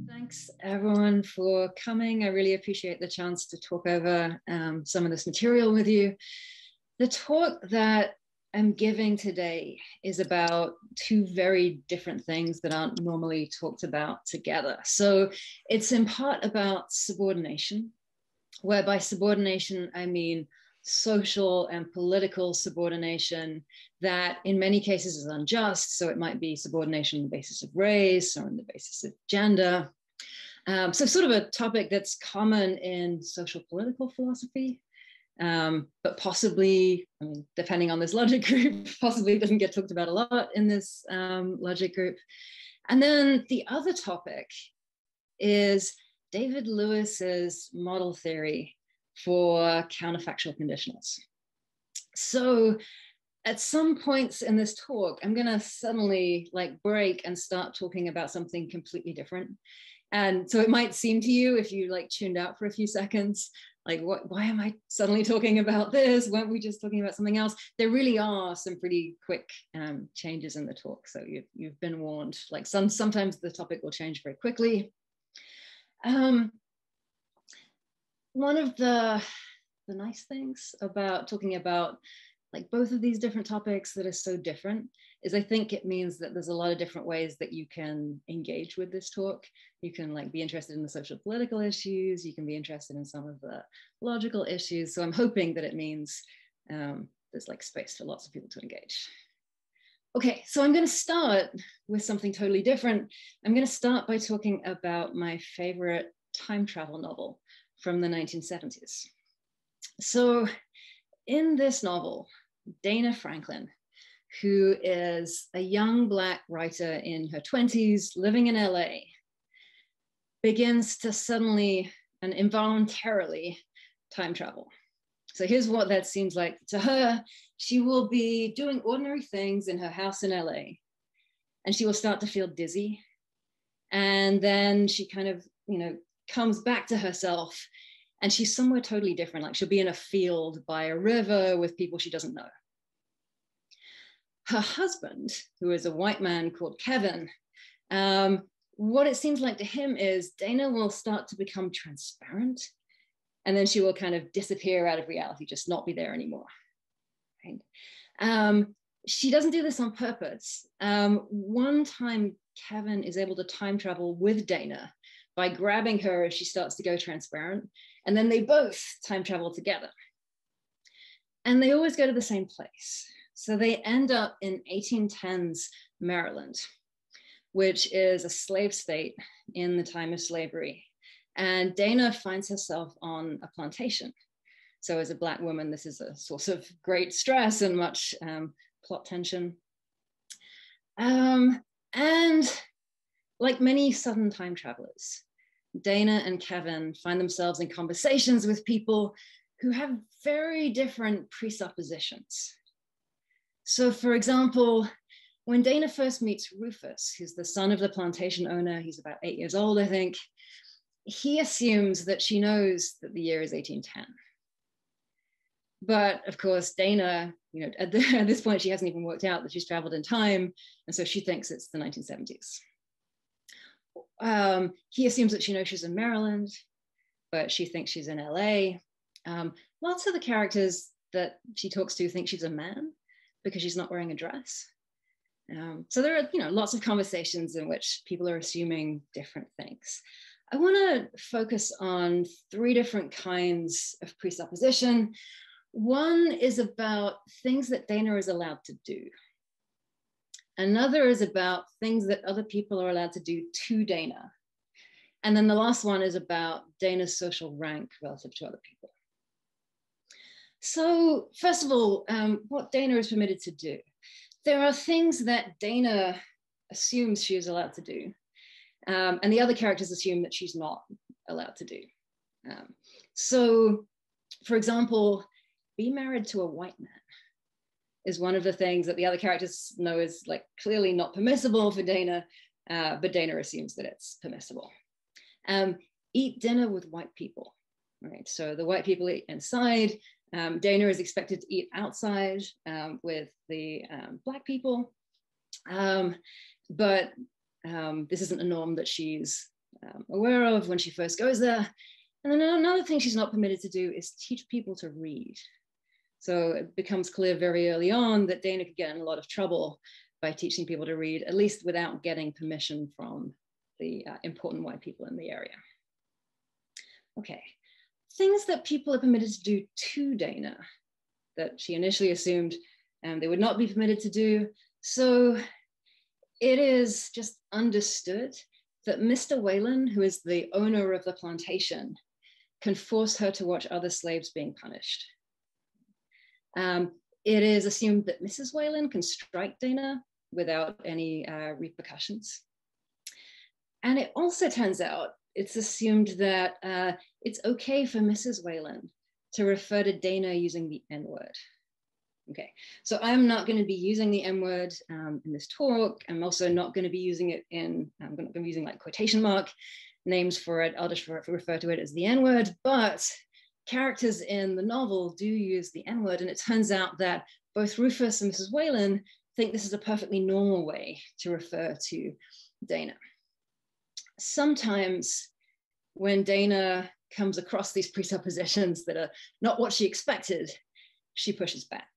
Thanks everyone for coming. I really appreciate the chance to talk over some of this material with you. The talk that I'm giving today is about two very different things that aren't normally talked about together. So it's in part about subordination, where by subordination I mean social and political subordination that in many cases is unjust. So it might be subordination on the basis of race or on the basis of gender. So sort of a topic that's common in social political philosophy, but possibly, I mean, depending on this logic group, possibly doesn't get talked about a lot in this logic group. And then the other topic is David Lewis's model theory for counterfactual conditionals. So at some points in this talk, I'm going to suddenly like break and start talking about something completely different. And so it might seem to you, if you like tuned out for a few seconds, like, why am I suddenly talking about this? Weren't we just talking about something else? There really are some pretty quick changes in the talk. So you've been warned, like sometimes the topic will change very quickly. One of the nice things about talking about like both of these different topics that are so different is I think it means that there's a lot of different ways that you can engage with this talk. You can like be interested in the social political issues. You can be interested in some of the logical issues. So I'm hoping that it means there's like space for lots of people to engage. Okay, so I'm going to start with something totally different. I'm going to start by talking about my favorite time travel novel from the 1970s. So in this novel, Dana Franklin, who is a young Black writer in her 20s living in LA, begins to suddenly and involuntarily time travel. So here's what that seems like to her. She will be doing ordinary things in her house in LA, and she will start to feel dizzy. And then she kind of, comes back to herself, and she's somewhere totally different. Like she'll be in a field by a river with people she doesn't know. Her husband, who is a white man called Kevin, what it seems like to him is Dana will start to become transparent, and then she will kind of disappear out of reality, just not be there anymore. Right? She doesn't do this on purpose. One time, Kevin is able to time travel with Dana by grabbing her as she starts to go transparent, and then they both time travel together. And they always go to the same place. So they end up in 1810s Maryland, which is a slave state in the time of slavery. And Dana finds herself on a plantation. So as a Black woman, this is a source of great stress and much plot tension. And like many Southern time travelers, Dana and Kevin find themselves in conversations with people who have very different presuppositions. So for example, when Dana first meets Rufus, who's the son of the plantation owner, he's about 8 years old, I think, he assumes that she knows that the year is 1810. But of course, Dana, at this point, she hasn't even worked out that she's traveled in time. And so she thinks it's the 1970s. He assumes that she knows she's in Maryland, but she thinks she's in LA. Lots of the characters that she talks to think she's a man because she's not wearing a dress. So there are, lots of conversations in which people are assuming different things. I want to focus on three different kinds of presupposition. One is about things that Dana is allowed to do. Another is about things that other people are allowed to do to Dana. And then the last one is about Dana's social rank relative to other people. So first of all, what Dana is permitted to do. There are things that Dana assumes she is allowed to do, and the other characters assume that she's not allowed to do. So, for example, be married to a white man is one of the things that the other characters know is like clearly not permissible for Dana, but Dana assumes that it's permissible. Eat dinner with white people, right? So the white people eat inside. Dana is expected to eat outside with the Black people. But this isn't a norm that she's aware of when she first goes there. And then another thing she's not permitted to do is teach people to read. So it becomes clear very early on that Dana could get in a lot of trouble by teaching people to read, at least without getting permission from the important white people in the area. Okay, things that people are permitted to do to Dana that she initially assumed they would not be permitted to do. So it is just understood that Mr. Whalen, who is the owner of the plantation, can force her to watch other slaves being punished. It is assumed that Mrs. Whalen can strike Dana without any repercussions. And it also turns out it's assumed that it's okay for Mrs. Whalen to refer to Dana using the N-word. Okay, so I'm not going to be using the N-word in this talk. I'm also not going to be using it I'm going to be using like quotation mark names for it. I'll just refer to it as the N-word, but characters in the novel do use the N-word, and it turns out that both Rufus and Mrs. Whalen think this is a perfectly normal way to refer to Dana. Sometimes when Dana comes across these presuppositions that are not what she expected, she pushes back.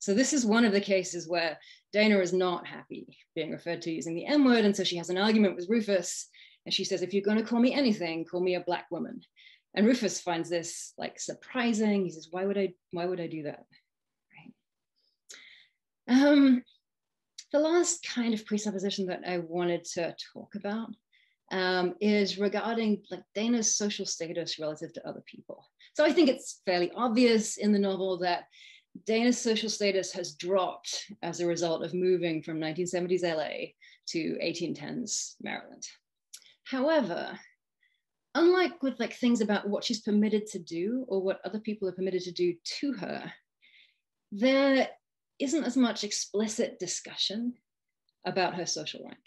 So this is one of the cases where Dana is not happy being referred to using the N-word, and so she has an argument with Rufus, and she says, if you're going to call me anything, call me a Black woman. And Rufus finds this like surprising. He says, why would I do that? Right. The last kind of presupposition that I wanted to talk about is regarding like Dana's social status relative to other people. So I think it's fairly obvious in the novel that Dana's social status has dropped as a result of moving from 1970s LA to 1810s Maryland. However, unlike with like things about what she's permitted to do or what other people are permitted to do to her, there isn't as much explicit discussion about her social rank.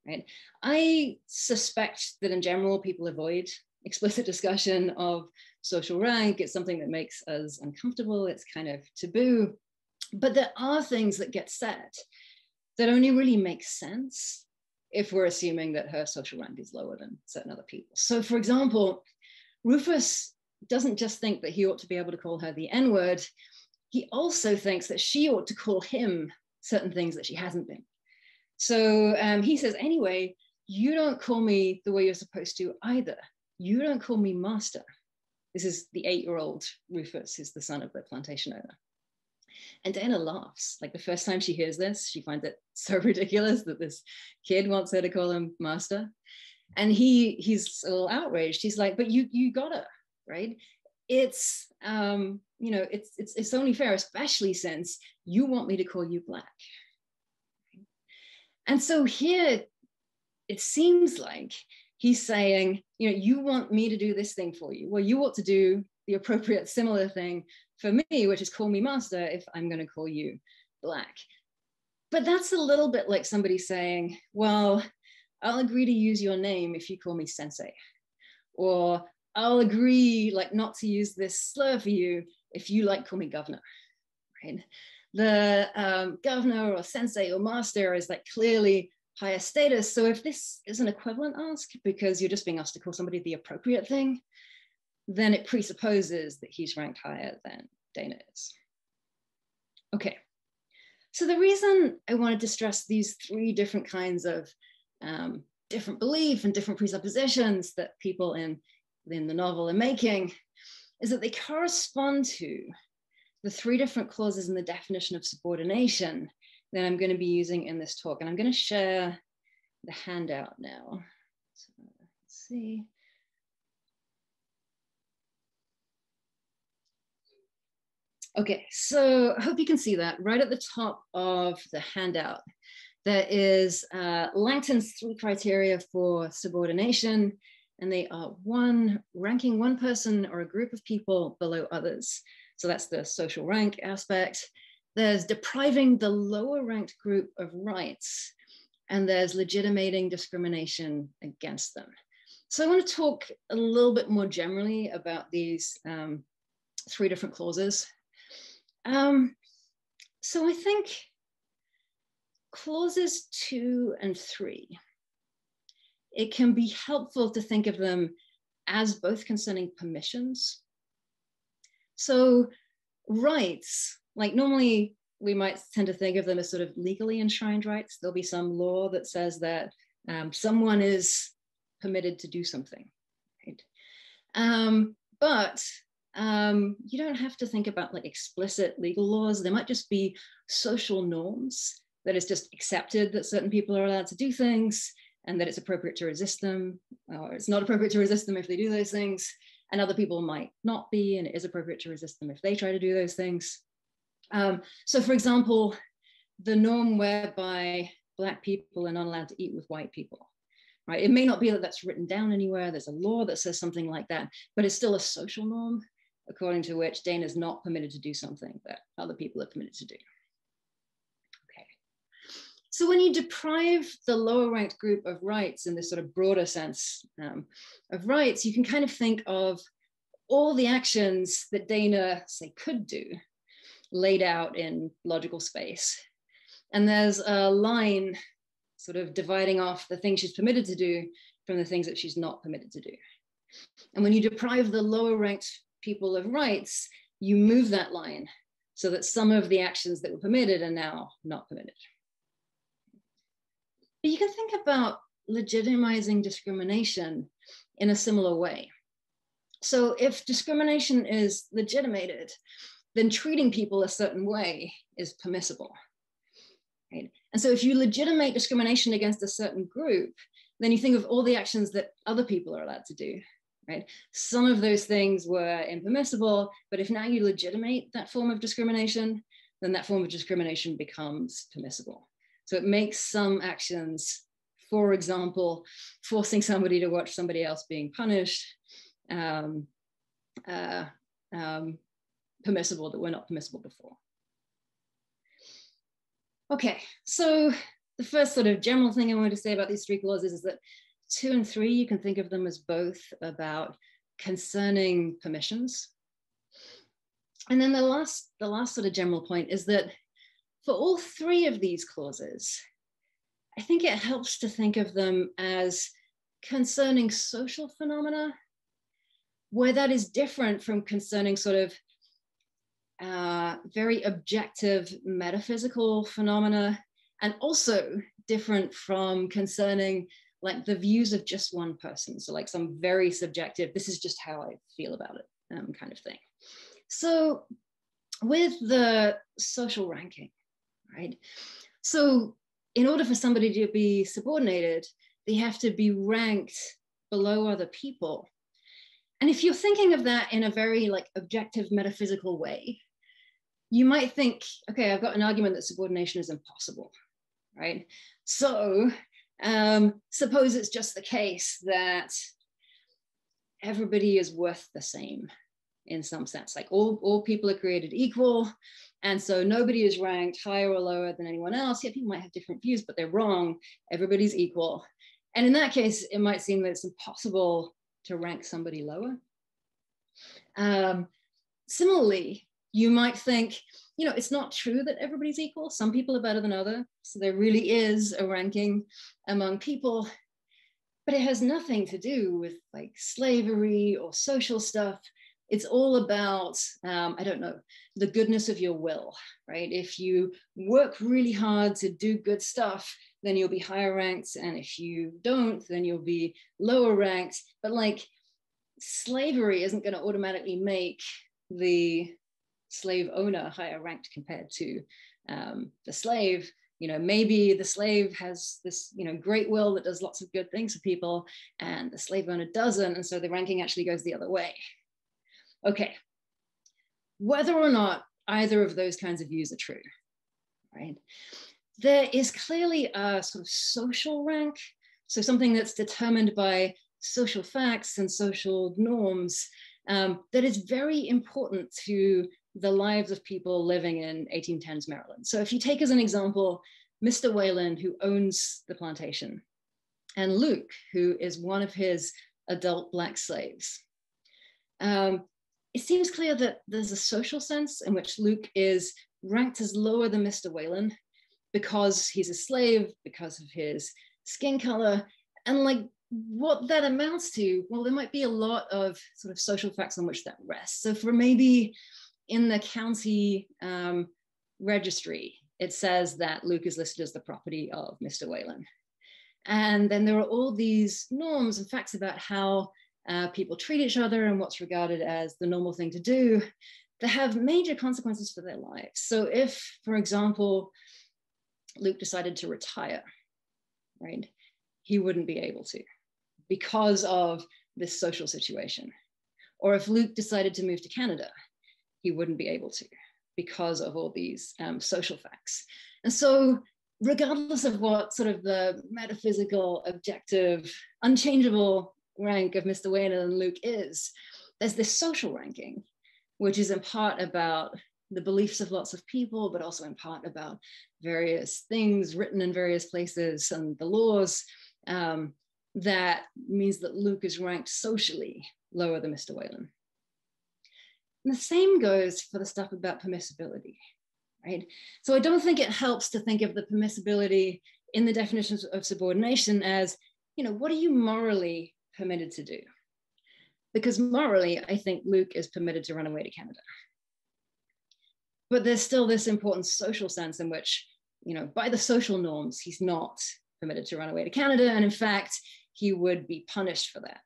Right? I suspect that in general, people avoid explicit discussion of social rank. It's something that makes us uncomfortable. It's kind of taboo. But there are things that get said that only really make sense if we're assuming that her social rank is lower than certain other people. So for example, Rufus doesn't just think that he ought to be able to call her the N-word. He also thinks that she ought to call him certain things that she hasn't been. So he says, anyway, you don't call me the way you're supposed to either. You don't call me master. This is the 8-year-old Rufus, who's the son of the plantation owner. And Dana laughs. Like the first time she hears this, she finds it so ridiculous that this kid wants her to call him master. And he's a little outraged. He's like, but you gotta, right? It's, it's only fair, especially since you want me to call you Black. And so here, it seems like he's saying, you want me to do this thing for you. Well, you ought to do the appropriate similar thing for me, which is call me master if I'm going to call you Black. But that's a little bit like somebody saying, well, I'll agree to use your name if you call me sensei. Or I'll agree like not to use this slur for you if you like call me governor, right? The governor or sensei or master is like clearly higher status. So if this is an equivalent ask because you're just being asked to call somebody the appropriate thing, then it presupposes that he's ranked higher than Dana is. Okay, so the reason I wanted to stress these 3 different kinds of different belief and different presuppositions that people in the novel are making is that they correspond to the 3 different clauses in the definition of subordination that I'm going to be using in this talk. And I'm going to share the handout now. So let's see. Okay, so I hope you can see that right at the top of the handout. There is Langton's 3 criteria for subordination, and they are 1, ranking one person or a group of people below others. So that's the social rank aspect. There's depriving the lower ranked group of rights, and there's legitimating discrimination against them. So I want to talk a little bit more generally about these 3 different clauses. So I think clauses 2 and 3, it can be helpful to think of them as both concerning permissions. So rights, like normally we might tend to think of them as sort of legally enshrined rights. There'll be some law that says that someone is permitted to do something, right? But you don't have to think about like explicit legal laws. There might just be social norms that it's just accepted that certain people are allowed to do things and that it's appropriate to resist them, or it's not appropriate to resist them if they do those things, and other people might not be, and it is appropriate to resist them if they try to do those things. So for example, the norm whereby Black people are not allowed to eat with white people, right? It may not be that that's written down anywhere, there's a law that says something like that, but it's still a social norm according to which Dana is not permitted to do something that other people are permitted to do. Okay. So when you deprive the lower ranked group of rights in this sort of broader sense of rights, you can kind of think of all the actions that Dana, say, could do laid out in logical space. And there's a line sort of dividing off the things she's permitted to do from the things that she's not permitted to do. And when you deprive the lower ranked people of rights, you move that line so that some of the actions that were permitted are now not permitted. But you can think about legitimizing discrimination in a similar way. So if discrimination is legitimated, then treating people a certain way is permissible, right? And so if you legitimate discrimination against a certain group, then you think of all the actions that other people are allowed to do, right? Some of those things were impermissible, but if now you legitimate that form of discrimination, then that form of discrimination becomes permissible. So it makes some actions, for example, forcing somebody to watch somebody else being punished, permissible that were not permissible before. Okay, so the first sort of general thing I wanted to say about these three clauses is that 2 and 3, you can think of them as both about concerning permissions. And then the last sort of general point is that for all 3 of these clauses, I think it helps to think of them as concerning social phenomena, where that is different from concerning sort of very objective metaphysical phenomena, and also different from concerning like the views of just one person. So like some very subjective, this is just how I feel about it kind of thing. So with the social ranking, right? So in order for somebody to be subordinated, they have to be ranked below other people. And if you're thinking of that in a very like objective metaphysical way, you might think, okay, I've got an argument that subordination is impossible, right? So suppose it's just the case that everybody is worth the same in some sense, like all people are created equal. And so nobody is ranked higher or lower than anyone else. Yeah, people might have different views, but they're wrong. Everybody's equal. And in that case, it might seem that it's impossible to rank somebody lower. Similarly, you might think, you know, it's not true that everybody's equal. Some people are better than others. So there really is a ranking among people, but it has nothing to do with like slavery or social stuff. It's all about, I don't know, the goodness of your will, right? If you work really hard to do good stuff, then you'll be higher ranked. And if you don't, then you'll be lower ranked. But like slavery isn't going to automatically make the slave owner higher ranked compared to the slave. You know, maybe the slave has this, you know, great will that does lots of good things for people and the slave owner doesn't. And so the ranking actually goes the other way. Okay, whether or not either of those kinds of views are true, right? There is clearly a sort of social rank. So something that's determined by social facts and social norms that is very important to the lives of people living in 1810s Maryland. So if you take as an example, Mr. Whalen, who owns the plantation, and Luke, who is one of his adult Black slaves. It seems clear that there's a social sense in which Luke is ranked as lower than Mr. Whalen, because he's a slave, because of his skin color. And like what that amounts to, well, there might be a lot of sort of social facts on which that rests. So for maybe in the county registry, it says that Luke is listed as the property of Mr. Whalen. And then there are all these norms and facts about how people treat each other and what's regarded as the normal thing to do that have major consequences for their lives. So if, for example, Luke decided to retire, right, he wouldn't be able to because of this social situation. Or if Luke decided to move to Canada, he wouldn't be able to because of all these social facts. And so regardless of what sort of the metaphysical, objective, unchangeable rank of Mr. Whalen and Luke is, there's this social ranking, which is in part about the beliefs of lots of people, but also in part about various things written in various places and the laws. That means that Luke is ranked socially lower than Mr. Whalen. And the same goes for the stuff about permissibility, right? So I don't think it helps to think of the permissibility in the definitions of subordination as, you know, what are you morally permitted to do? Because morally, I think Luke is permitted to run away to Canada. But there's still this important social sense in which, you know, by the social norms, he's not permitted to run away to Canada. And in fact, he would be punished for that.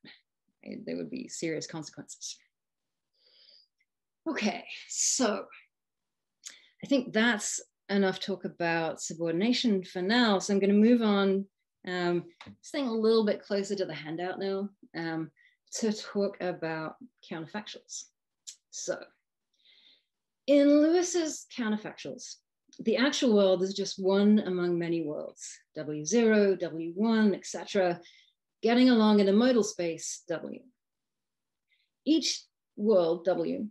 Right? There would be serious consequences. Okay, so I think that's enough talk about subordination for now. So I'm going to move on, staying a little bit closer to the handout now, to talk about counterfactuals. So in Lewis's counterfactuals, the actual world is just one among many worlds, W0, W1, etc., getting along in a modal space, W. Each world, W,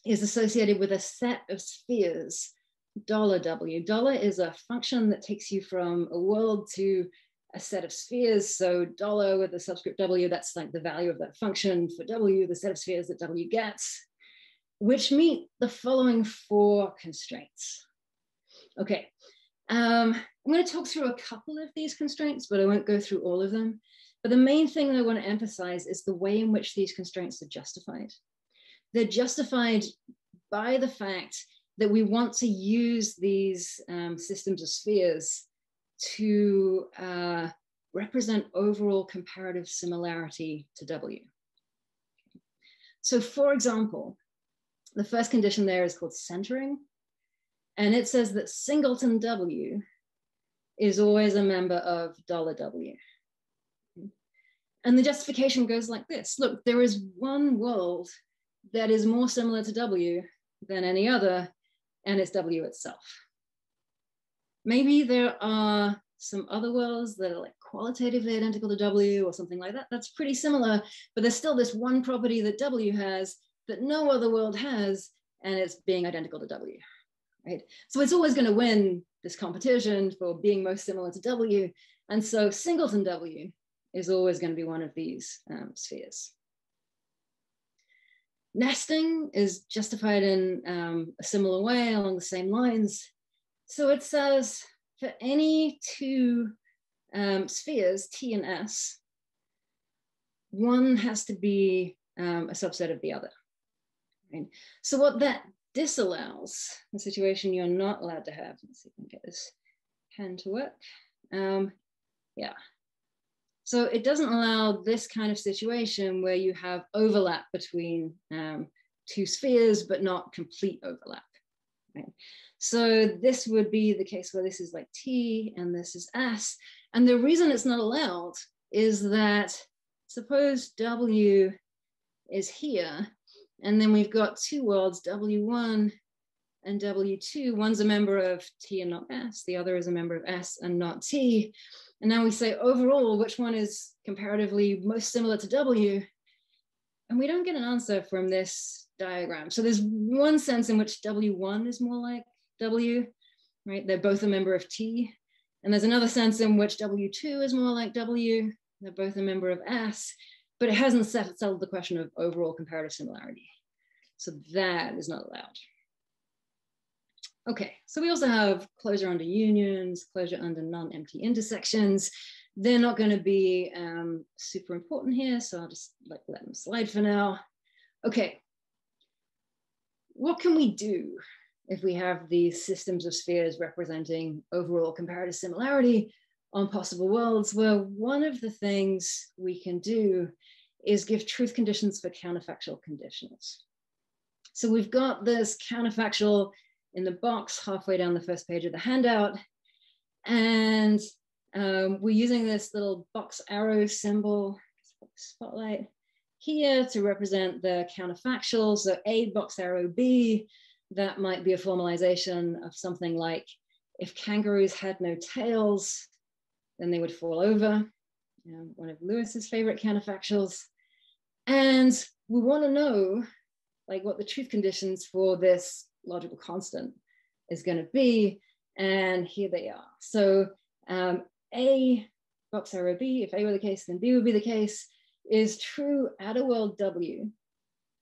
is associated with a set of spheres, $W. Dollar is a function that takes you from a world to a set of spheres. So dollar with the subscript W, that's like the value of that function. For W, the set of spheres that W gets, which meet the following 4 constraints. Okay, I'm going to talk through a couple of these constraints, but I won't go through all of them. But the main thing that I want to emphasize is the way in which these constraints are justified. They're justified by the fact that we want to use these systems of spheres to represent overall comparative similarity to W. So for example, the first condition there is called centering. And it says that singleton W is always a member of $W. And the justification goes like this. Look, there is one world that is more similar to W than any other, and it's W itself. Maybe there are some other worlds that are like qualitatively identical to W or something like that. That's pretty similar, but there's still this one property that W has that no other world has, and it's being identical to W, right? So it's always going to win this competition for being most similar to W. And so singleton W is always going to be one of these spheres. Nesting is justified in a similar way along the same lines. So it says for any 2 spheres, T and S, one has to be a subset of the other. Right? So what that disallows, the situation you're not allowed to have, let's see if I can get this pen to work. Yeah. So it doesn't allow this kind of situation where you have overlap between 2 spheres, but not complete overlap. Right? So this would be the case where this is like T and this is S. And the reason it's not allowed is that suppose W is here, and then we've got 2 worlds, W1 and W2. One's a member of T and not S. The other is a member of S and not T. And now we say overall, which one is comparatively most similar to W? And we don't get an answer from this diagram. So there's one sense in which W1 is more like W, right? They're both a member of T. And there's another sense in which W2 is more like W. They're both a member of S, but it hasn't settled the question of overall comparative similarity. So that is not allowed. Okay, so we also have closure under unions, closure under non-empty intersections. They're not going to be super important here, so I'll just let them slide for now. Okay, what can we do if we have these systems of spheres representing overall comparative similarity on possible worlds? Well, one of the things we can do is give truth conditions for counterfactual conditionals. So we've got this counterfactual in the box halfway down the first page of the handout, and we're using this little box arrow symbol, spotlight, here to represent the counterfactual. So A box arrow B, that might be a formalization of something like, if kangaroos had no tails, then they would fall over. One of Lewis's favorite counterfactuals. And we want to know like what the truth conditions for this logical constant is going to be. And here they are. So A box arrow B, if A were the case, then B would be the case, is true at a world W,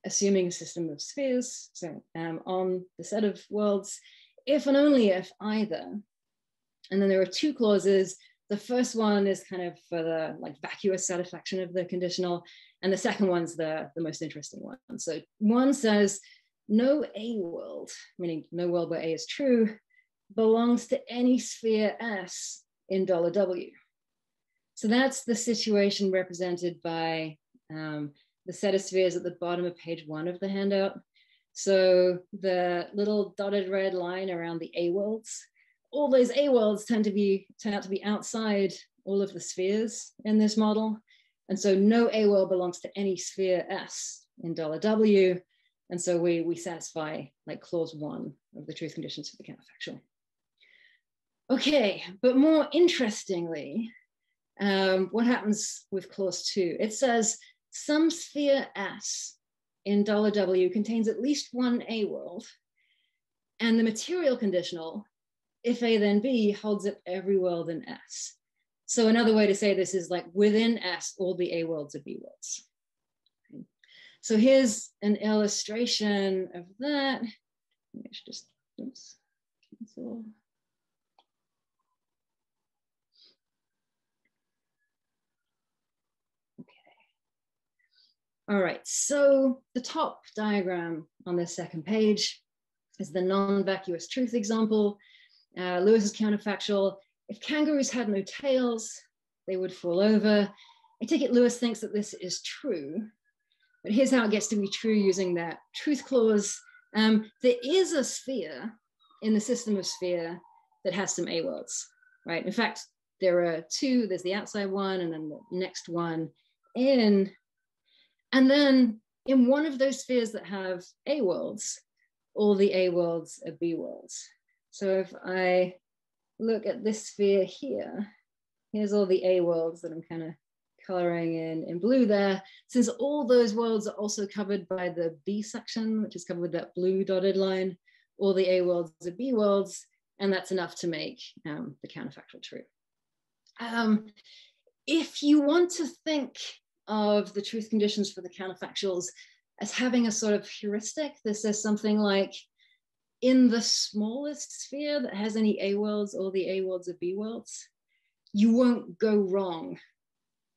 assuming a system of spheres, so on the set of worlds, if and only if either. And then there are two clauses. The first one is kind of for the like vacuous satisfaction of the conditional, and the second one's the most interesting one. So one says, no A world, meaning no world where A is true, belongs to any sphere S in $W. So that's the situation represented by the set of spheres at the bottom of page 1 of the handout. So the little dotted red line around the A worlds, all those A worlds turn out to be outside all of the spheres in this model. And so no A world belongs to any sphere S in $W. And so we satisfy like clause 1 of the truth conditions for the counterfactual. Okay, but more interestingly, what happens with clause 2? It says some sphere S in $W contains at least one A world, and the material conditional, if A then B, holds up every world in S. So another way to say this is like within S, all the A worlds are B worlds. So here's an illustration of that. I should just cancel. All right, so the top diagram on this second page is the non-vacuous truth example. Lewis's counterfactual, if kangaroos had no tails, they would fall over. I take it Lewis thinks that this is true, but here's how it gets to be true using that truth clause. There is a sphere in the system of sphere that has some A worlds, right? In fact, there are two, there's the outside one and then the next one in. And then in one of those spheres that have A worlds, all the A worlds are B worlds. So if I look at this sphere here, here's all the A worlds that I'm kind of coloring in blue there. Since all those worlds are also covered by the B section, which is covered with that blue dotted line, all the A worlds are B worlds, and that's enough to make the counterfactual true. If you want to think of the truth conditions for the counterfactuals as having a sort of heuristic, this says something like, in the smallest sphere that has any A worlds, all the A worlds are B worlds, you won't go wrong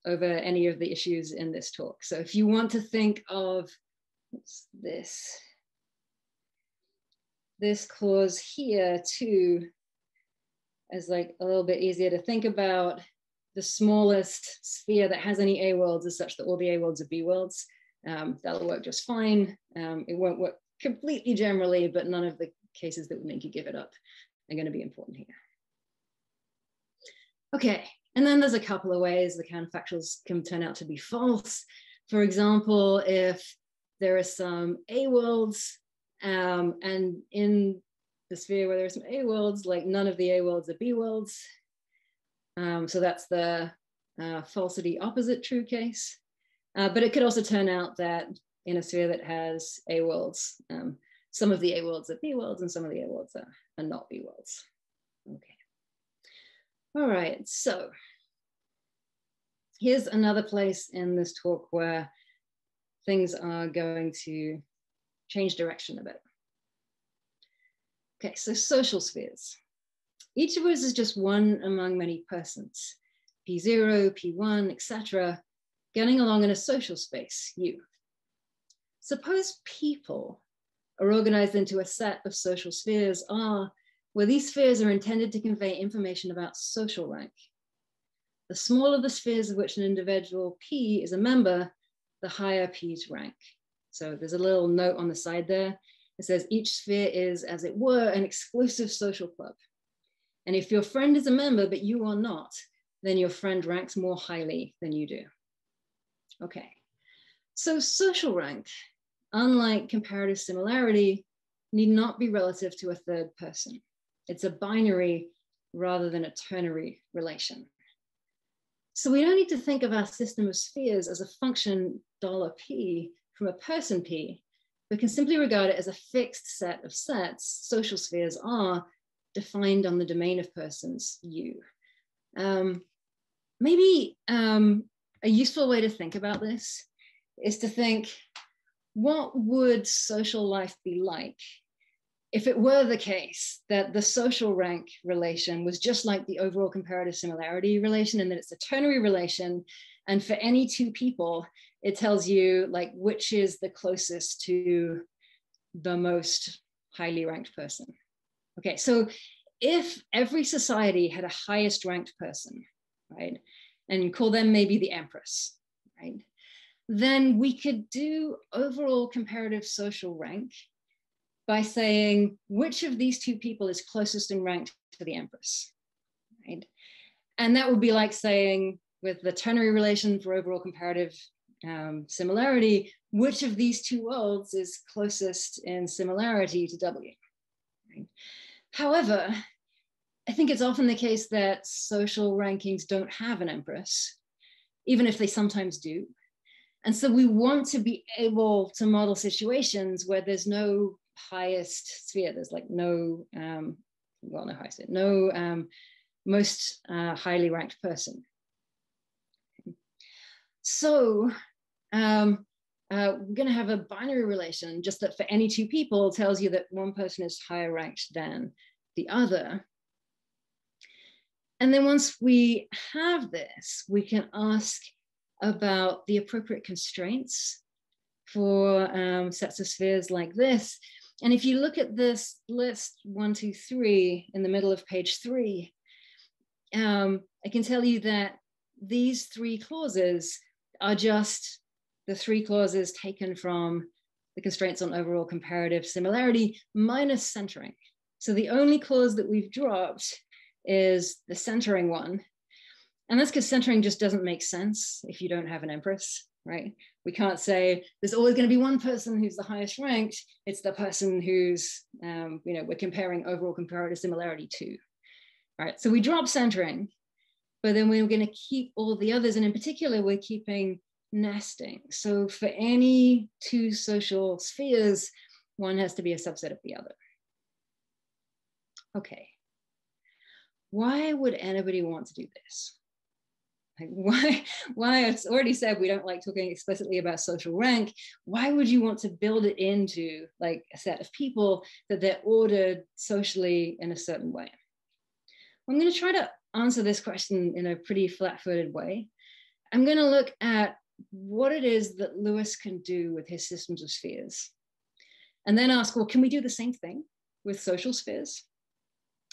over any of the issues in this talk. So if you want to think of, what's this clause here too, as like a little bit easier to think about, the smallest sphere that has any A worlds is such that all the A worlds are B worlds. That'll work just fine. It won't work completely generally, but none of the cases that would make you give it up are going to be important here. Okay, and then there's a couple of ways the counterfactuals can turn out to be false. For example, if there are some A worlds, and in the sphere where there are some A worlds, like none of the A worlds are B worlds. So that's the falsity opposite true case. But it could also turn out that in a sphere that has A worlds, some of the A worlds are B worlds and some of the A worlds are not B worlds. Okay. All right, so here's another place in this talk where things are going to change direction a bit. Okay, so social spheres. Each of us is just one among many persons, P0, P1, etc., getting along in a social space, U. Suppose people are organized into a set of social spheres R, where these spheres are intended to convey information about social rank. The smaller the spheres of which an individual P is a member, the higher P's rank. So there's a little note on the side there. It says each sphere is, as it were, an exclusive social club. And if your friend is a member, but you are not, then your friend ranks more highly than you do. Okay, so social rank, unlike comparative similarity, need not be relative to a third person. It's a binary rather than a ternary relation. So we don't need to think of our system of spheres as a function $P from a person P, but can simply regard it as a fixed set of sets, social spheres R, defined on the domain of persons U. Maybe a useful way to think about this is to think, what would social life be like if it were the case that the social rank relation was just like the overall comparative similarity relation, and that it's a ternary relation, and for any two people, it tells you like which is the closest to the most highly ranked person. Okay, so if every society had a highest ranked person, right, and you call them maybe the empress, right, then we could do overall comparative social rank by saying which of these two people is closest in rank to the empress, right? And that would be like saying with the ternary relation for overall comparative similarity, which of these two worlds is closest in similarity to W, right? However, I think it's often the case that social rankings don't have an empress, even if they sometimes do. And so we want to be able to model situations where there's no highest sphere, there's like no, well, no highest sphere, no most highly ranked person. So we're gonna have a binary relation, just that for any two people tells you that one person is higher ranked than the other. And then once we have this, we can ask about the appropriate constraints for sets of spheres like this. And if you look at this list 1, 2, 3 in the middle of page 3, I can tell you that these 3 clauses are just the 3 clauses taken from the constraints on overall comparative similarity minus centering. So the only clause that we've dropped is the centering one. And that's because centering just doesn't make sense if you don't have an empress, right? We can't say there's always going to be one person who's the highest ranked. It's the person who's, we're comparing overall comparative similarity to, right? So we drop centering, but then we're going to keep all the others. And in particular, we're keeping nesting. So for any 2 social spheres, one has to be a subset of the other. Okay. Why would anybody want to do this? Like why I've already said we don't like talking explicitly about social rank. Why would you want to build it into like a set of people that they're ordered socially in a certain way? I'm going to try to answer this question in a pretty flat-footed way. I'm going to look at what it is that Lewis can do with his systems of spheres, and then ask, well, can we do the same thing with social spheres?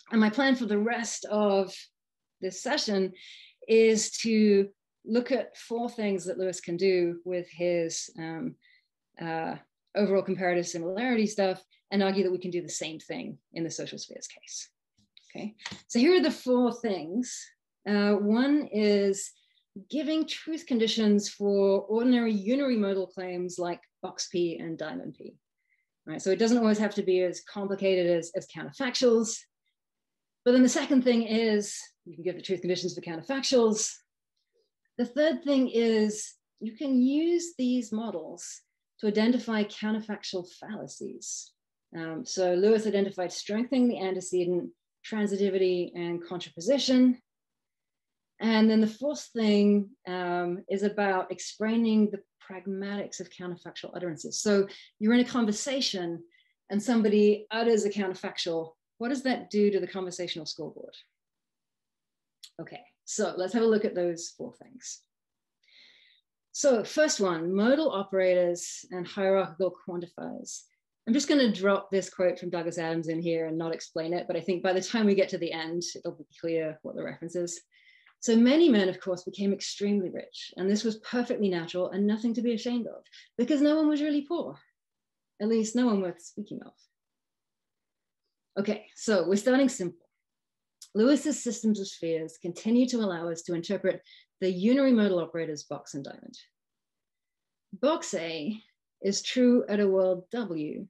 And my plan for the rest of this session is to look at 4 things that Lewis can do with his overall comparative similarity stuff, and argue that we can do the same thing in the social spheres case. Okay, so here are the 4 things. One is giving truth conditions for ordinary unimodal claims like box P and diamond P. Right, so it doesn't always have to be as complicated as counterfactuals. But then the second thing is you can give the truth conditions for counterfactuals. The third thing is you can use these models to identify counterfactual fallacies. So Lewis identified strengthening the antecedent, transitivity, and contraposition. And then the 4th thing is about explaining the pragmatics of counterfactual utterances. So you're in a conversation and somebody utters a counterfactual what does that do to the conversational scoreboard? Okay, so let's have a look at those 4 things. So first one, modal operators and hierarchical quantifiers. I'm just going to drop this quote from Douglas Adams in here and not explain it, but I think by the time we get to the end, it'll be clear what the reference is. So many men, of course, became extremely rich, and this was perfectly natural and nothing to be ashamed of, because no one was really poor, at least no one worth speaking of. Okay, so we're starting simple. Lewis's systems of spheres continue to allow us to interpret the unary modal operators box and diamond. Box A is true at a world W,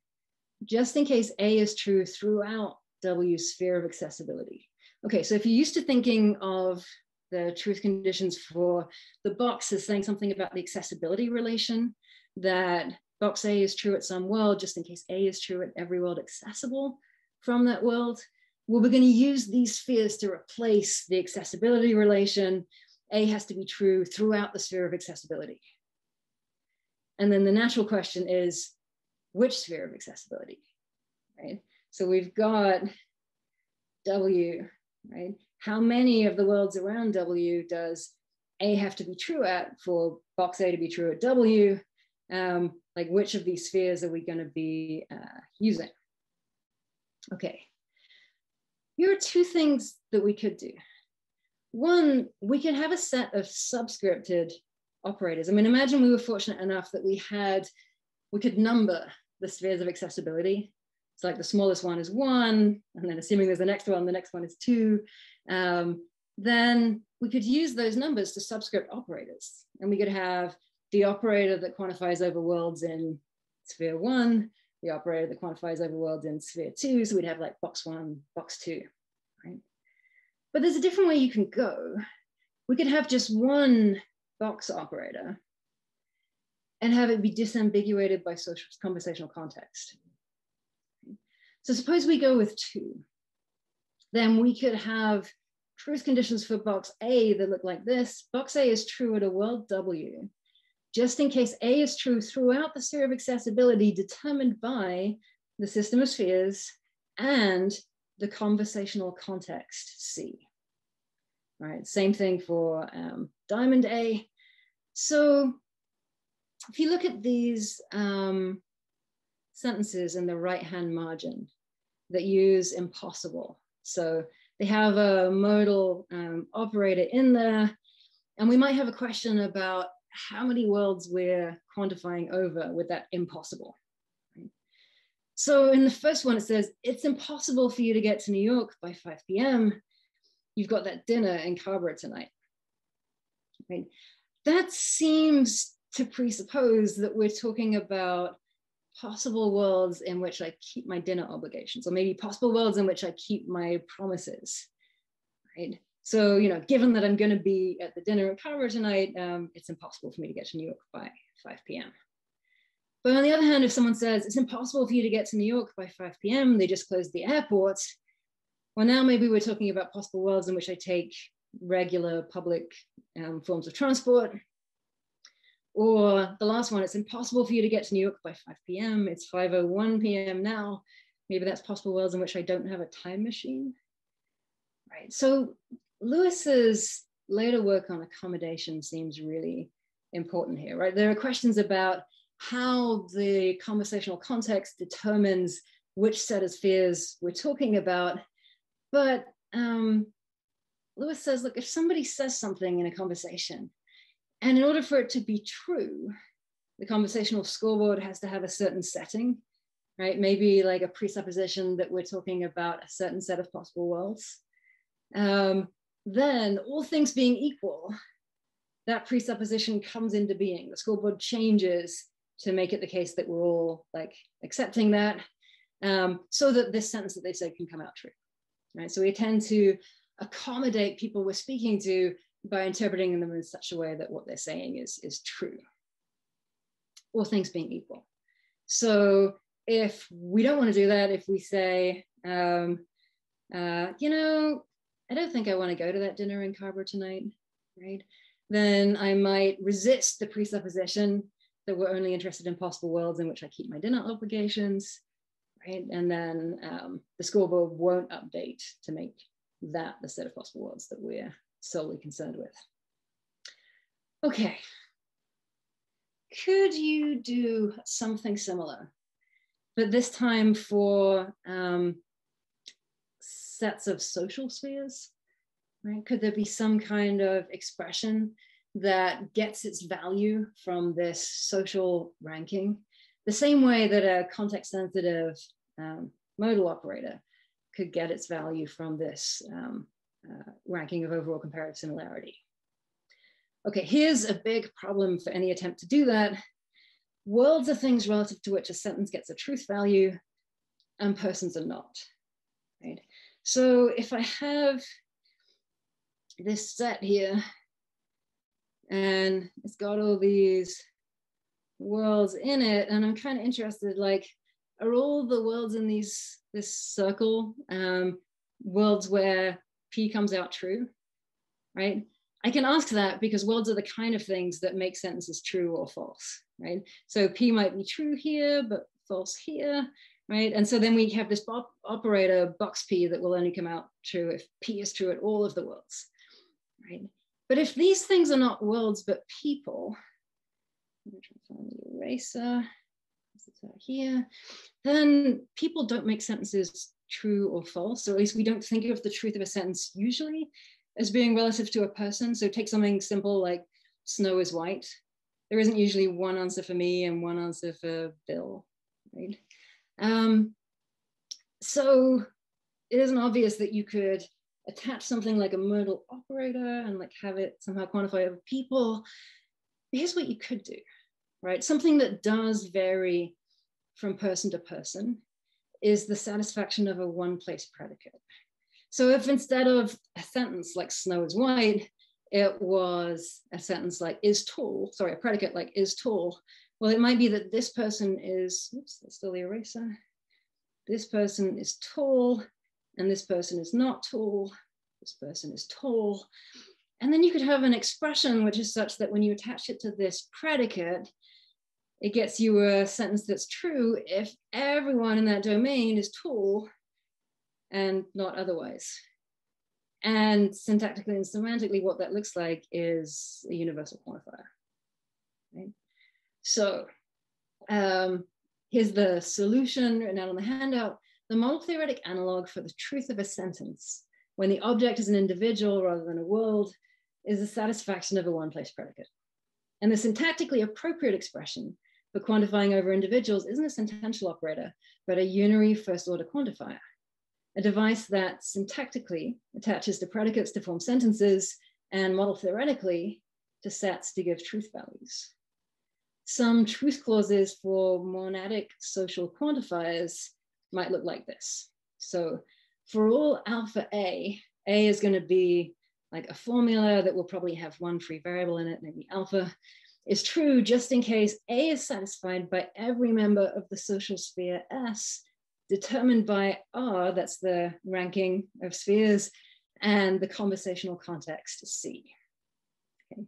just in case A is true throughout W's sphere of accessibility. Okay, so if you're used to thinking of the truth conditions for the box as saying something about the accessibility relation, that box A is true at some world, just in case A is true at every world accessible from that world, well, we're going to use these spheres to replace the accessibility relation. A has to be true throughout the sphere of accessibility. And then the natural question is, which sphere of accessibility, right? So we've got W, right? How many of the worlds around W does A have to be true at for box A to be true at W? Like which of these spheres are we going to be using? Okay. Here are 2 things that we could do. One, we could have a set of subscripted operators. I mean, imagine we were fortunate enough that we could number the spheres of accessibility. So like the smallest one is 1, and then assuming there's the next one is 2. Then we could use those numbers to subscript operators. And we could have the operator that quantifies over worlds in sphere 1, the operator that quantifies over worlds in sphere 2. So we'd have like box 1, box 2, right? But there's a different way you can go. We could have just one box operator and have it be disambiguated by social conversational context. So suppose we go with 2. Then we could have truth conditions for box A that look like this. Box A is true at a world W, just in case A is true throughout the sphere of accessibility determined by the system of spheres and the conversational context C. Right, same thing for diamond A. So if you look at these sentences in the right-hand margin that use impossible, so they have a modal operator in there, and we might have a question about how many worlds we're quantifying over with that impossible. Right? So in the first one, it says, it's impossible for you to get to New York by 5 p.m. You've got that dinner in Carver tonight. Right? That seems to presuppose that we're talking about possible worlds in which I keep my dinner obligations, or maybe possible worlds in which I keep my promises, right? So, you know, given that I'm going to be at the dinner in Carver tonight, it's impossible for me to get to New York by 5 p.m. But on the other hand, if someone says it's impossible for you to get to New York by 5 p.m., they just closed the airport. Well, now maybe we're talking about possible worlds in which I take regular public forms of transport. Or the last one, it's impossible for you to get to New York by 5 p.m. It's 5:01 p.m. now. Maybe that's possible worlds in which I don't have a time machine. Right. So Lewis's later work on accommodation seems really important here, right? There are questions about how the conversational context determines which set of spheres we're talking about. But Lewis says, look, if somebody says something in a conversation, and in order for it to be true, the conversational scoreboard has to have a certain setting, right? Maybe like a presupposition that we're talking about a certain set of possible worlds. Then all things being equal, that presupposition comes into being. The scoreboard changes to make it the case that we're all like accepting that, so that this sentence that they said can come out true, right? So we tend to accommodate people we're speaking to by interpreting them in such a way that what they're saying is true, all things being equal. So if we don't want to do that, if we say, you know, I don't think I want to go to that dinner in Carver tonight, right? Then I might resist the presupposition that we're only interested in possible worlds in which I keep my dinner obligations, right? And then the scoreboard won't update to make that the set of possible worlds that we're solely concerned with. Okay. Could you do something similar, but this time for sets of social spheres, right? Could there be some kind of expression that gets its value from this social ranking, the same way that a context-sensitive modal operator could get its value from this ranking of overall comparative similarity? Okay, here's a big problem for any attempt to do that. Worlds are things relative to which a sentence gets a truth value and persons are not, right? So if I have this set here and it's got all these worlds in it, and I'm kind of interested, like, are all the worlds in this circle worlds where P comes out true, right? I can ask that because worlds are the kind of things that make sentences true or false, right? So P might be true here, but false here, right? And so then we have this operator, box P, that will only come out true if P is true at all of the worlds, right? But if these things are not worlds, but people, I'm going to try to find the eraser, here, then people don't make sentences true or false, or at least we don't think of the truth of a sentence usually as being relative to a person. So take something simple like snow is white. There isn't usually one answer for me and one answer for Bill, right? So it isn't obvious that you could attach something like a modal operator and like have it somehow quantify over people. Here's what you could do, right? Something that does vary from person to person is the satisfaction of a one-place predicate. So if instead of a sentence like snow is white, it was a sentence like is tall, sorry, a predicate like is tall, well, it might be that this person is, oops, that's still the eraser. This person is tall and this person is not tall. This person is tall. And then you could have an expression which is such that when you attach it to this predicate, it gets you a sentence that's true if everyone in that domain is tall and not otherwise. And syntactically and semantically, what that looks like is a universal quantifier, right? So here's the solution written out on the handout. The model theoretic analog for the truth of a sentence, when the object is an individual rather than a world, is the satisfaction of a one-place predicate. And the syntactically appropriate expression for quantifying over individuals isn't a sentential operator, but a unary first-order quantifier, a device that syntactically attaches to predicates to form sentences and model theoretically to sets to give truth values. Some truth clauses for monadic social quantifiers might look like this. So for all alpha A is going to be like a formula that will probably have one free variable in it, maybe alpha, is true just in case A is satisfied by every member of the social sphere S, determined by R, that's the ranking of spheres, and the conversational context C. Okay.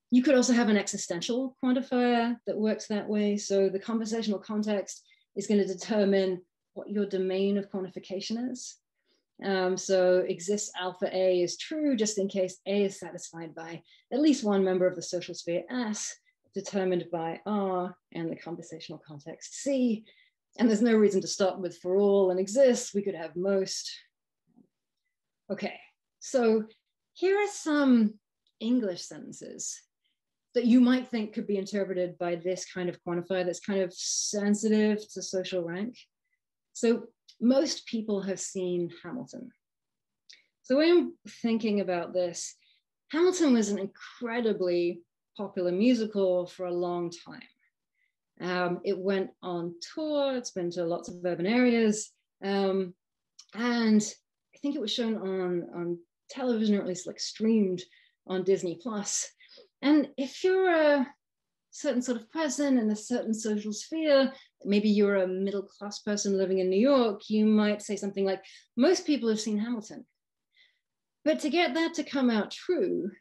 You could also have an existential quantifier that works that way. So the conversational context is going to determine what your domain of quantification is. So exists alpha A is true just in case A is satisfied by at least one member of the social sphere S, determined by R and the conversational context C. And there's no reason to stop with for all and exists. We could have most. Okay, so here are some English sentences that you might think could be interpreted by this kind of quantifier that's kind of sensitive to social rank. So most people have seen Hamilton. So when I'm thinking about this, Hamilton was an incredibly popular musical for a long time. It went on tour, it's been to lots of urban areas, and I think it was shown on television, or at least like streamed on Disney Plus. And if you're a certain sort of person in a certain social sphere, maybe you're a middle-class person living in New York, you might say something like, most people have seen Hamilton. But to get that to come out true,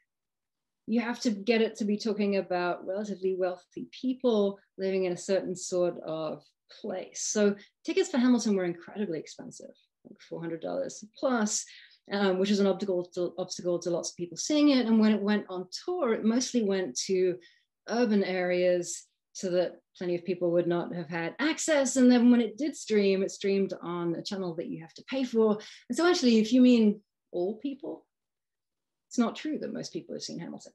you have to get it to be talking about relatively wealthy people living in a certain sort of place. So tickets for Hamilton were incredibly expensive, like $400 plus, which is an obstacle to lots of people seeing it. And when it went on tour, it mostly went to urban areas so that plenty of people would not have had access. And then when it did stream, it streamed on a channel that you have to pay for. And so actually, if you mean all people, it's not true that most people have seen Hamilton,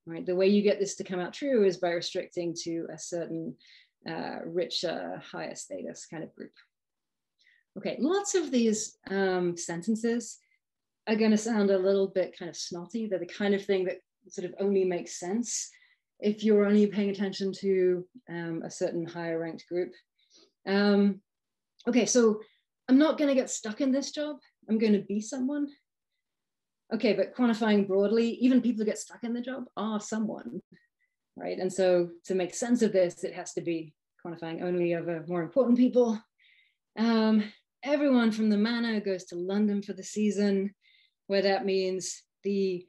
right? The way you get this to come out true is by restricting to a certain richer, higher status kind of group. Okay, lots of these sentences are going to sound a little bit kind of snotty. They're the kind of thing that sort of only makes sense if you're only paying attention to a certain higher ranked group. Okay, so I'm not going to get stuck in this job. I'm going to be someone. Okay, but quantifying broadly, even people who get stuck in the job are someone, right? And so to make sense of this, it has to be quantifying only over more important people. Everyone from the manor goes to London for the season, where that means the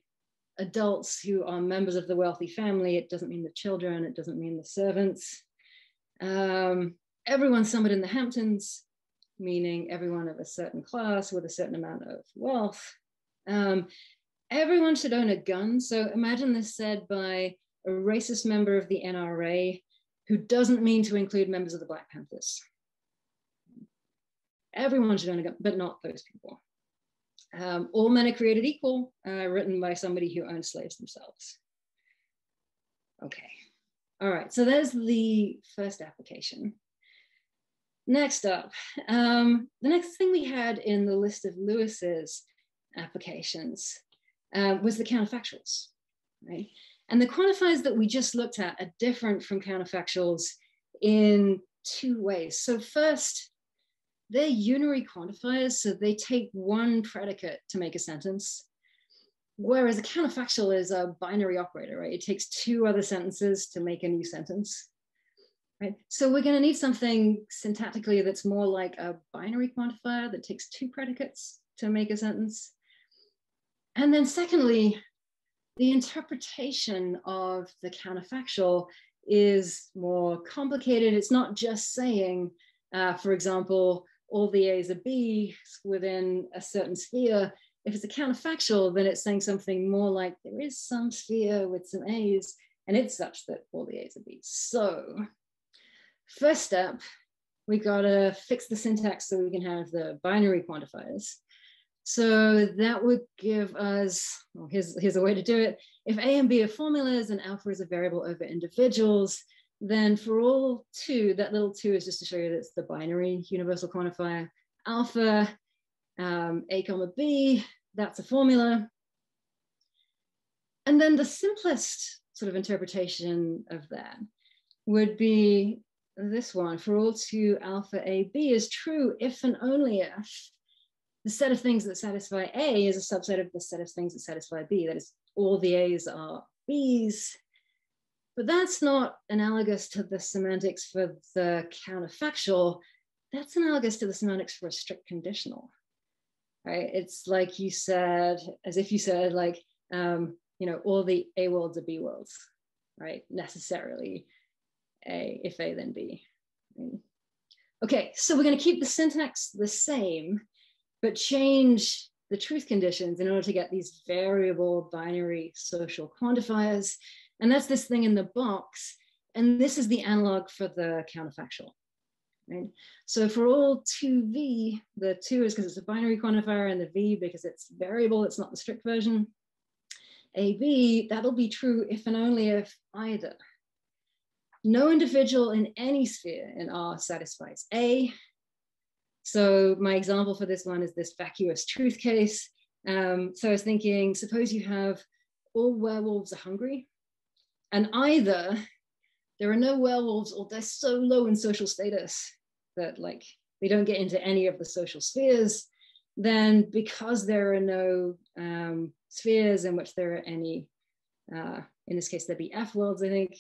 adults who are members of the wealthy family. It doesn't mean the children, it doesn't mean the servants. Everyone somewhat in the Hamptons, meaning everyone of a certain class with a certain amount of wealth. Everyone should own a gun. So imagine this said by a racist member of the NRA who doesn't mean to include members of the Black Panthers. Everyone should own a gun, but not those people. All men are created equal, written by somebody who owned slaves themselves. Okay, all right, so there's the first application. Next up, the next thing we had in the list of Lewis's applications was the counterfactuals, right? And the quantifiers that we just looked at are different from counterfactuals in two ways. So first, they're unary quantifiers, so they take one predicate to make a sentence, whereas a counterfactual is a binary operator, right? It takes two other sentences to make a new sentence, right? So we're gonna need something syntactically that's more like a binary quantifier that takes two predicates to make a sentence. And then secondly, the interpretation of the counterfactual is more complicated. It's not just saying, for example, all the A's are B's within a certain sphere. If it's a counterfactual, then it's saying something more like there is some sphere with some A's, and it's such that all the A's are B's. So first step, we gotta fix the syntax so we can have the binary quantifiers. So that would give us, well, here's a way to do it. If A and B are formulas and alpha is a variable over individuals, then for all two, that little two is just to show you that it's the binary universal quantifier. Alpha, A comma B, that's a formula. And then the simplest sort of interpretation of that would be this one. For all two, alpha A B is true if and only if the set of things that satisfy A is a subset of the set of things that satisfy B. That is, all the A's are B's. But that's not analogous to the semantics for the counterfactual. That's analogous to the semantics for a strict conditional, right? It's like you said, as if you said, like, all the A worlds are B worlds, right? Necessarily A, if A, then B. Okay, so we're going to keep the syntax the same, but change the truth conditions in order to get these variable binary social quantifiers. And that's this thing in the box. And this is the analog for the counterfactual, right? So for all 2V, the 2 is because it's a binary quantifier, and the V because it's variable, it's not the strict version. AB, that'll be true if and only if either no individual in any sphere in R satisfies A. So my example for this one is this vacuous truth case. So I was thinking, suppose you have all werewolves are hungry, and either there are no werewolves or they're so low in social status that like they don't get into any of the social spheres. Then because there are no spheres in which there are any, in this case, there'd be F worlds, I think,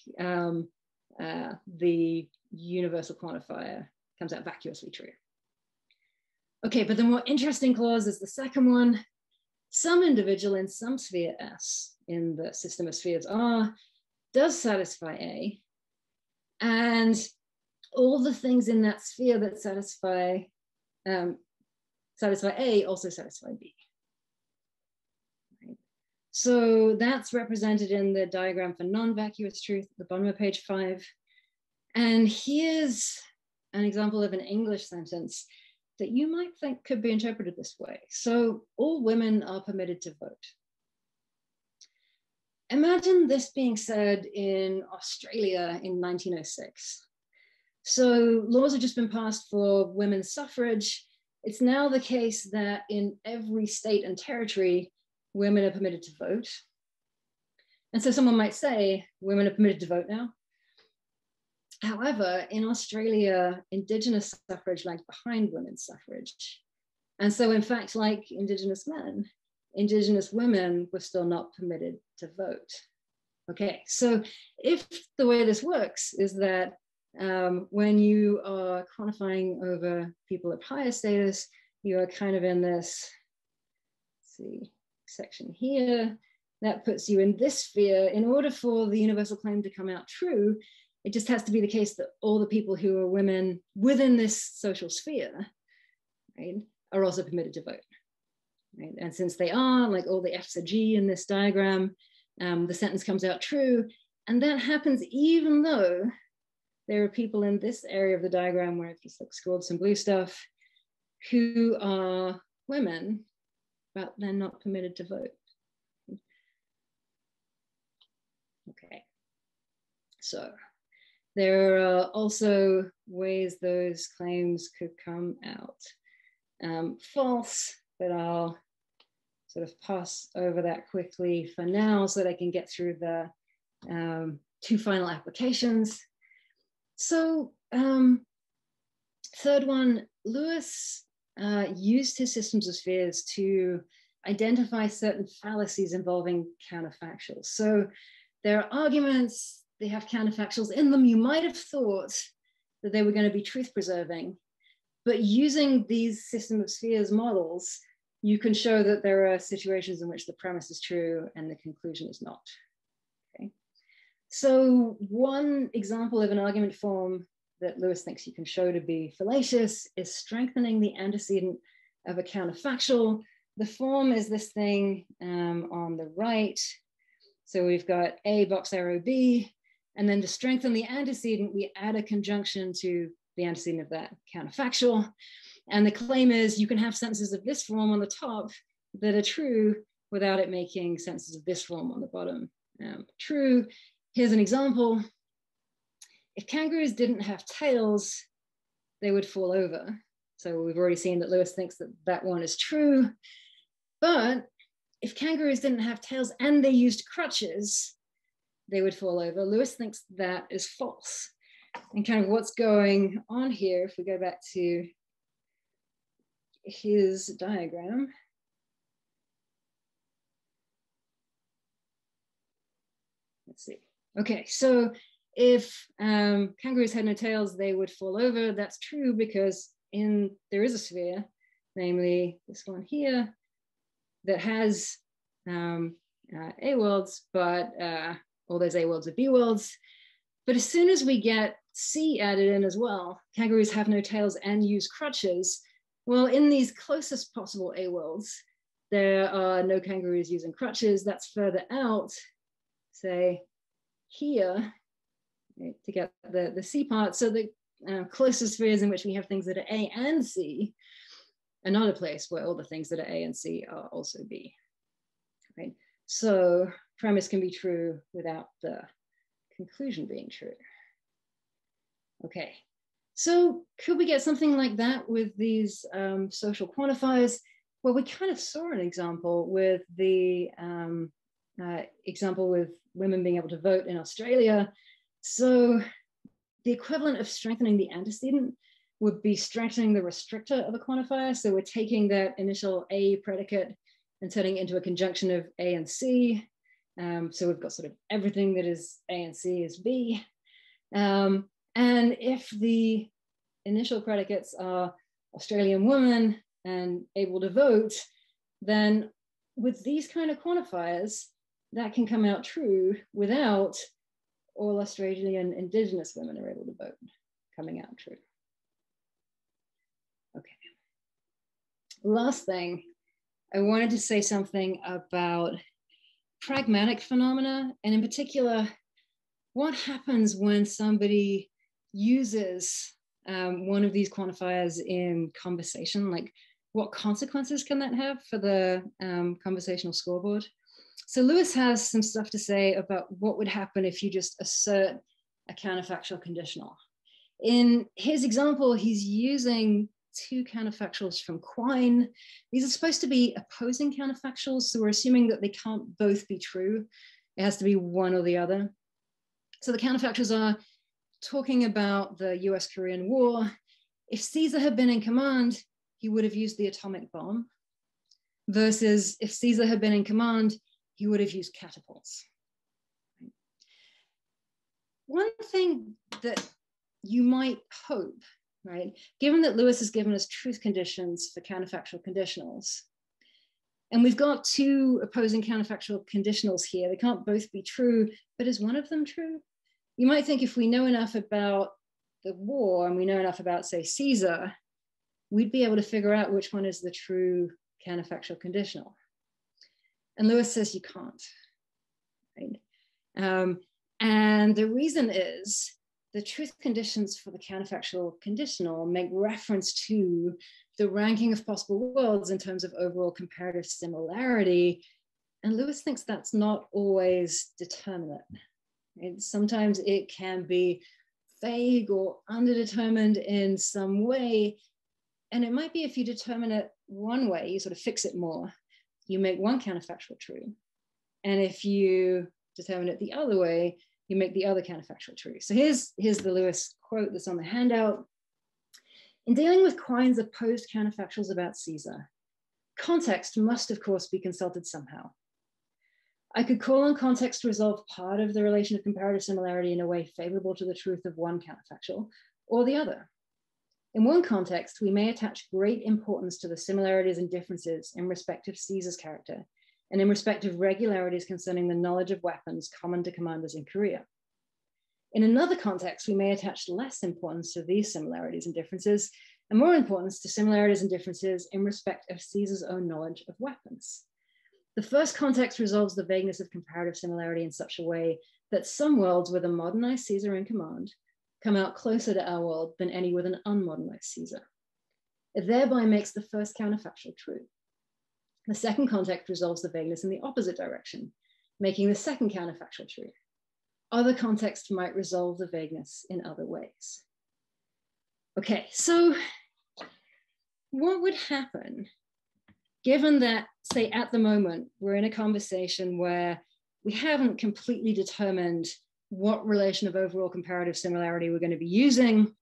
the universal quantifier comes out vacuously true. Okay, but the more interesting clause is the second one. Some individual in some sphere S in the system of spheres R does satisfy A. And all the things in that sphere that satisfy A also satisfy B. Right? So that's represented in the diagram for non-vacuous truth at the bottom of page 5. And here's an example of an English sentence that you might think could be interpreted this way. So all women are permitted to vote. Imagine this being said in Australia in 1906. So laws have just been passed for women's suffrage. It's now the case that in every state and territory, women are permitted to vote. And so someone might say, women are permitted to vote now. However, in Australia, Indigenous suffrage lagged behind women's suffrage. And so in fact, like Indigenous men, Indigenous women were still not permitted to vote. Okay, so if the way this works is that when you are quantifying over people of higher status, you are kind of in this, let's see, section here, that puts you in this sphere. In order for the universal claim to come out true, it just has to be the case that all the people who are women within this social sphere, right, are also permitted to vote. Right? And since they are, like all the F's are G in this diagram, the sentence comes out true. And that happens even though there are people in this area of the diagram where I've just like scored some blue stuff who are women, but they're not permitted to vote. Okay, so there are also ways those claims could come out false, but I'll sort of pass over that quickly for now so that I can get through the two final applications. So third one, Lewis used his systems of spheres to identify certain fallacies involving counterfactuals. So there are arguments, they have counterfactuals in them. You might have thought that they were going to be truth preserving, but using these system of spheres models, you can show that there are situations in which the premise is true and the conclusion is not. Okay. So one example of an argument form that Lewis thinks you can show to be fallacious is strengthening the antecedent of a counterfactual. The form is this thing on the right. So we've got A box arrow B, and then to strengthen the antecedent, we add a conjunction to the antecedent of that counterfactual. And the claim is you can have sentences of this form on the top that are true without it making sentences of this form on the bottom true. Here's an example. If kangaroos didn't have tails, they would fall over. So we've already seen that Lewis thinks that that one is true. But if kangaroos didn't have tails and they used crutches, they would fall over. Lewis thinks that is false. And kind of what's going on here, if we go back to his diagram. Let's see. Okay, so if kangaroos had no tails, they would fall over. That's true because there is a sphere, namely this one here, that has A worlds, but all those A worlds are B worlds. But as soon as we get C added in as well, kangaroos have no tails and use crutches. Well, in these closest possible A worlds, there are no kangaroos using crutches. That's further out, say here, to get the C part. So the closest spheres in which we have things that are A and C, another place where all the things that are A and C are also B. Right? So premise can be true without the conclusion being true. Okay, so could we get something like that with these social quantifiers? Well, we kind of saw an example with the example with women being able to vote in Australia. So the equivalent of strengthening the antecedent would be strengthening the restrictor of a quantifier. So we're taking that initial A predicate and turning it into a conjunction of A and C. So we've got sort of everything that is A and C is B. And if the initial predicates are Australian woman and able to vote, then with these kind of quantifiers, that can come out true without all Australian Indigenous women are able to vote. coming out true. Okay. Last thing, I wanted to say something about pragmatic phenomena, and in particular, what happens when somebody uses one of these quantifiers in conversation? Like, what consequences can that have for the conversational scoreboard? So Lewis has some stuff to say about what would happen if you just assert a counterfactual conditional. In his example, he's using two counterfactuals from Quine. These are supposed to be opposing counterfactuals, so we're assuming that they can't both be true. It has to be one or the other. So the counterfactuals are talking about the US-Korean War. If Caesar had been in command, he would have used the atomic bomb, versus if Caesar had been in command, he would have used catapults. One thing that you might hope, right, given that Lewis has given us truth conditions for counterfactual conditionals, and we've got two opposing counterfactual conditionals here, they can't both be true, but is one of them true? You might think if we know enough about the war and we know enough about, say, Caesar, we'd be able to figure out which one is the true counterfactual conditional. And Lewis says you can't, right? And the reason is the truth conditions for the counterfactual conditional make reference to the ranking of possible worlds in terms of overall comparative similarity. And Lewis thinks that's not always determinate. Right? Sometimes it can be vague or underdetermined in some way. And it might be if you determine it one way, you sort of fix it more, you make one counterfactual true. And if you determine it the other way, you make the other counterfactual true. So here's the Lewis quote that's on the handout. In dealing with Quine's opposed counterfactuals about Caesar, context must, of course, be consulted somehow. I could call on context to resolve part of the relation of comparative similarity in a way favorable to the truth of one counterfactual or the other. In one context, we may attach great importance to the similarities and differences in respect of Caesar's character and in respect of regularities concerning the knowledge of weapons common to commanders in Korea. In another context, we may attach less importance to these similarities and differences and more importance to similarities and differences in respect of Caesar's own knowledge of weapons. The first context resolves the vagueness of comparative similarity in such a way that some worlds with a modernized Caesar in command come out closer to our world than any with an unmodernized Caesar. It thereby makes the first counterfactual true. The second context resolves the vagueness in the opposite direction, making the second counterfactual true. Other contexts might resolve the vagueness in other ways. Okay, so what would happen given that, say, at the moment, we're in a conversation where we haven't completely determined what relation of overall comparative similarity we're going to be using?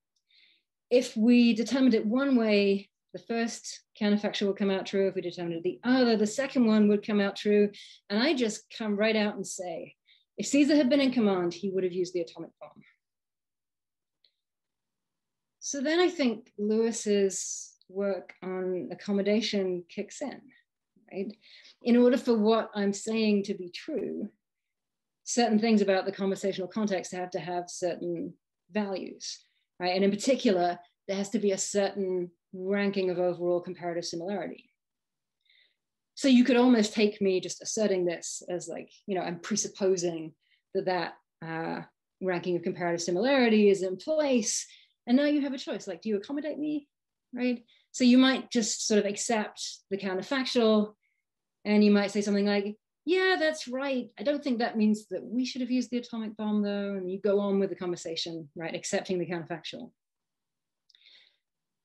If we determined it one way, the first counterfactual would come out true. If we determined it the other, the second one would come out true. And I just come right out and say, if Caesar had been in command, he would have used the atomic bomb. So then I think Lewis's work on accommodation kicks in, right? In order for what I'm saying to be true, certain things about the conversational context have to have certain values, right? And in particular, there has to be a certain ranking of overall comparative similarity. So you could almost take me just asserting this as like, I'm presupposing that ranking of comparative similarity is in place. And now you have a choice, like, do you accommodate me, right? So you might just sort of accept the counterfactual and you might say something like, yeah, that's right. I don't think that means that we should have used the atomic bomb though. And you go on with the conversation, right? Accepting the counterfactual.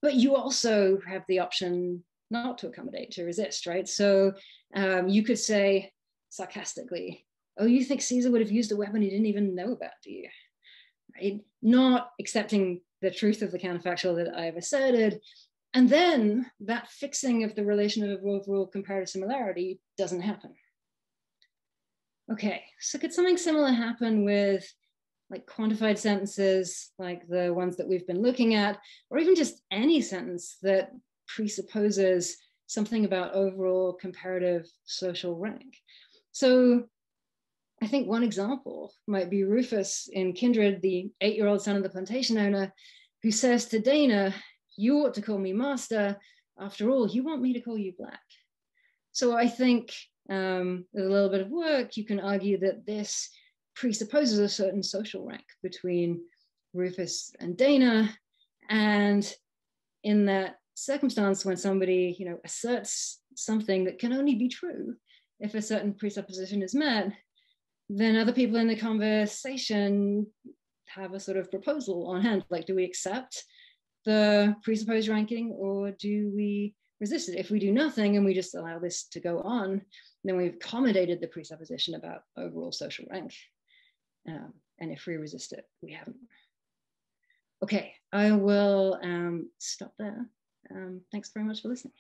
But you also have the option not to accommodate, to resist, right? So you could say sarcastically, oh, you think Caesar would have used a weapon he didn't even know about, do you? Right? Not accepting the truth of the counterfactual that I've asserted. And then that fixing of the relation of overall comparative similarity doesn't happen. Okay, so could something similar happen with like quantified sentences, like the ones that we've been looking at, or even just any sentence that presupposes something about overall comparative social rank? So I think one example might be Rufus in Kindred, the 8-year-old son of the plantation owner, who says to Dana, you ought to call me master. After all, you want me to call you black. So I think with a little bit of work, you can argue that this presupposes a certain social rank between Rufus and Dana. And in that circumstance, when somebody, you know, asserts something that can only be true if a certain presupposition is met, then other people in the conversation have a sort of proposal on hand. Like, do we accept the presupposed ranking or do we resist it? If we do nothing and we just allow this to go on, then we've accommodated the presupposition about overall social rank. And if we resist it, we haven't. Okay, I will stop there. Thanks very much for listening.